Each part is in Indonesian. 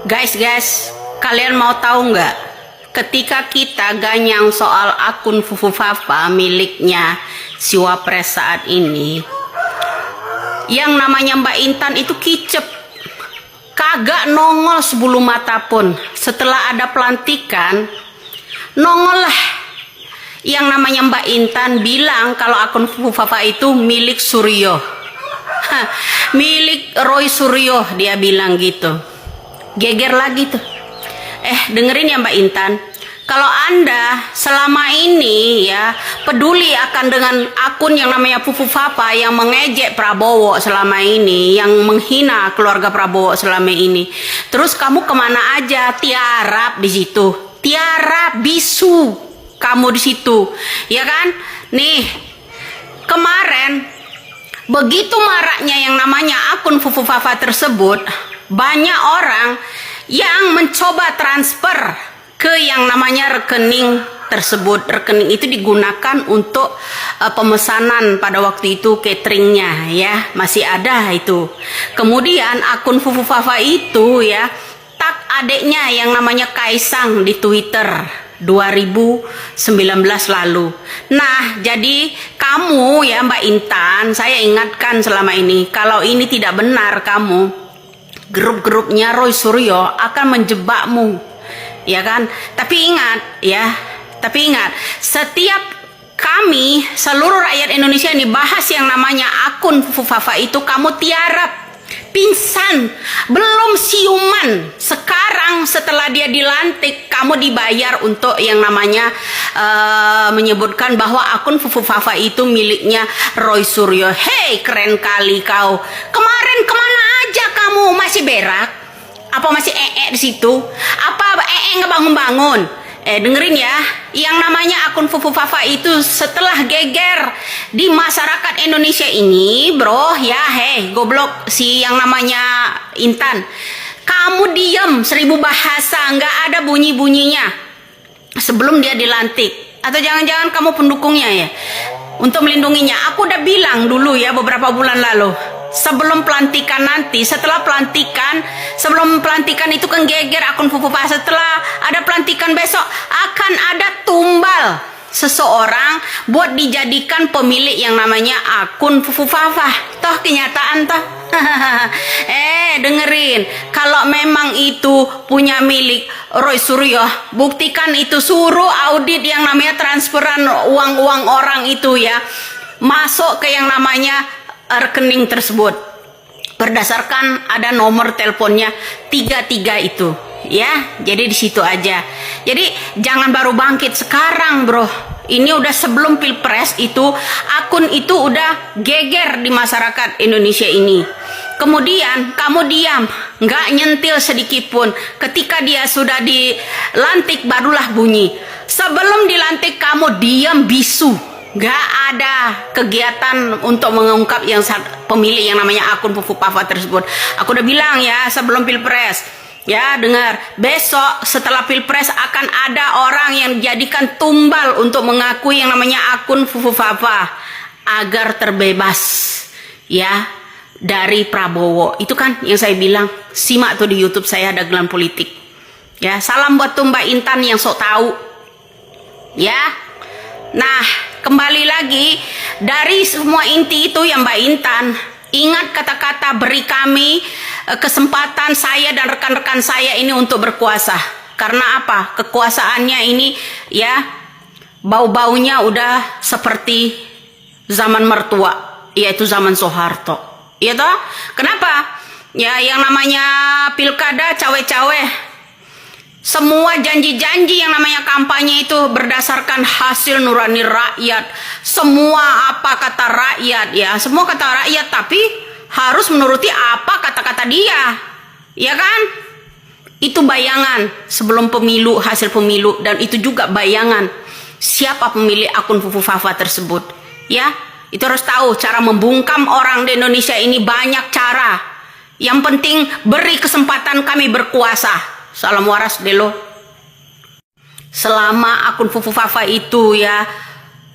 Guys, kalian mau tahu nggak? Ketika kita ganyang soal akun Fufu Fafa miliknya si Wapres saat ini, yang namanya Mbak Intan itu kicep, kagak nongol sebulu mata pun. Setelah ada pelantikan, nongol lah. Yang namanya Mbak Intan bilang kalau akun Fufu Fafa itu milik Suryo. Milik Roy Suryo, dia bilang gitu. Geger lagi tuh. Dengerin ya Mbak Intan. Kalau Anda selama ini ya peduli akan dengan akun yang namanya Fufu Fafa yang mengejek Prabowo selama ini, yang menghina keluarga Prabowo selama ini, terus kamu kemana aja? Tiarap di situ, tiarap bisu kamu di situ, ya kan? Nih kemarin begitu maraknya yang namanya akun Fufu Fafa tersebut, banyak orang yang mencoba transfer ke yang namanya rekening tersebut. Rekening itu digunakan untuk pemesanan pada waktu itu, cateringnya ya masih ada itu. Kemudian akun Fufu Fafa itu ya tag adiknya yang namanya Kaisang di Twitter 2019 lalu. Nah, jadi kamu ya Mbak Intan, saya ingatkan selama ini, kalau ini tidak benar, kamu grup-grupnya Roy Suryo akan menjebakmu, ya kan? Tapi ingat, setiap kami seluruh rakyat Indonesia ini bahas yang namanya akun Fufu Fafa itu, kamu tiarap, pingsan, belum siuman. Sekarang setelah dia dilantik, kamu dibayar untuk yang namanya menyebutkan bahwa akun Fufu Fafa itu miliknya Roy Suryo. Hei, keren kali kau. Kemarin kemana aja kamu? Masih berak? Apa masih di situ? Apa nggak bangun-bangun? Dengerin ya, yang namanya akun Fufu Fafa itu setelah geger di masyarakat Indonesia ini, bro, ya, goblok si yang namanya Intan, kamu diam 1000 bahasa, nggak ada bunyi-bunyinya sebelum dia dilantik. Atau jangan-jangan kamu pendukungnya ya, untuk melindunginya. Aku udah bilang dulu ya beberapa bulan lalu, sebelum pelantikan nanti, setelah pelantikan, sebelum pelantikan itu kan geger akun Fufu Fafa. Setelah ada pelantikan besok akan ada tumbal seseorang buat dijadikan pemilik yang namanya akun Fufu Fafa. Toh kenyataan toh. Dengerin, kalau memang itu punya milik Roy Suryo, buktikan itu, suruh audit yang namanya transferan uang-uang orang itu ya, masuk ke yang namanya rekening tersebut berdasarkan ada nomor teleponnya 33 itu ya. Jadi di situ aja. Jadi jangan baru bangkit sekarang, bro. Ini udah sebelum Pilpres itu akun itu udah geger di masyarakat Indonesia ini. Kemudian kamu diam, nggak nyentil sedikit pun. Ketika dia sudah dilantik barulah bunyi. Sebelum dilantik kamu diam bisu. Gak ada kegiatan untuk mengungkap yang pemilik yang namanya akun Fufu Fafa tersebut. Aku udah bilang ya sebelum Pilpres. Ya, dengar, besok setelah Pilpres akan ada orang yang dijadikan tumbal untuk mengakui yang namanya akun Fufu Fafa agar terbebas ya dari Prabowo. Itu kan yang saya bilang. Simak tuh di YouTube saya, Dagelan Politik. Ya, salam buat tuh Mbak Intan yang sok tahu. Ya. Nah, kembali lagi dari semua inti itu ya Mbak Intan, ingat kata-kata beri kami kesempatan, saya dan rekan-rekan saya ini untuk berkuasa. Karena apa? Kekuasaannya ini ya bau-baunya udah seperti zaman mertua, yaitu zaman Soeharto. Iya toh? Kenapa? Ya yang namanya pilkada cawe-cawe. Semua janji-janji yang namanya kampanye itu berdasarkan hasil nurani rakyat. Semua apa kata rakyat ya, semua kata rakyat, tapi harus menuruti apa kata-kata dia. Ya kan? Itu bayangan sebelum pemilu, hasil pemilu, dan itu juga bayangan siapa pemilik akun Fufu Fafa tersebut. Ya, itu harus tahu cara membungkam orang di Indonesia ini banyak cara. Yang penting beri kesempatan kami berkuasa. Salam waras delo. Selama akun Fufu Fafa itu ya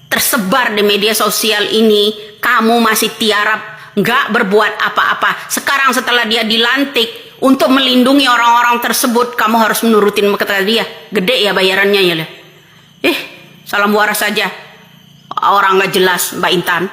tersebar di media sosial ini, kamu masih tiarap, nggak berbuat apa-apa. Sekarang setelah dia dilantik, Untuk melindungi orang-orang tersebut, kamu harus menurutin kata dia. Gede ya bayarannya ya. Salam waras saja. Orang nggak jelas, Mbak Intan.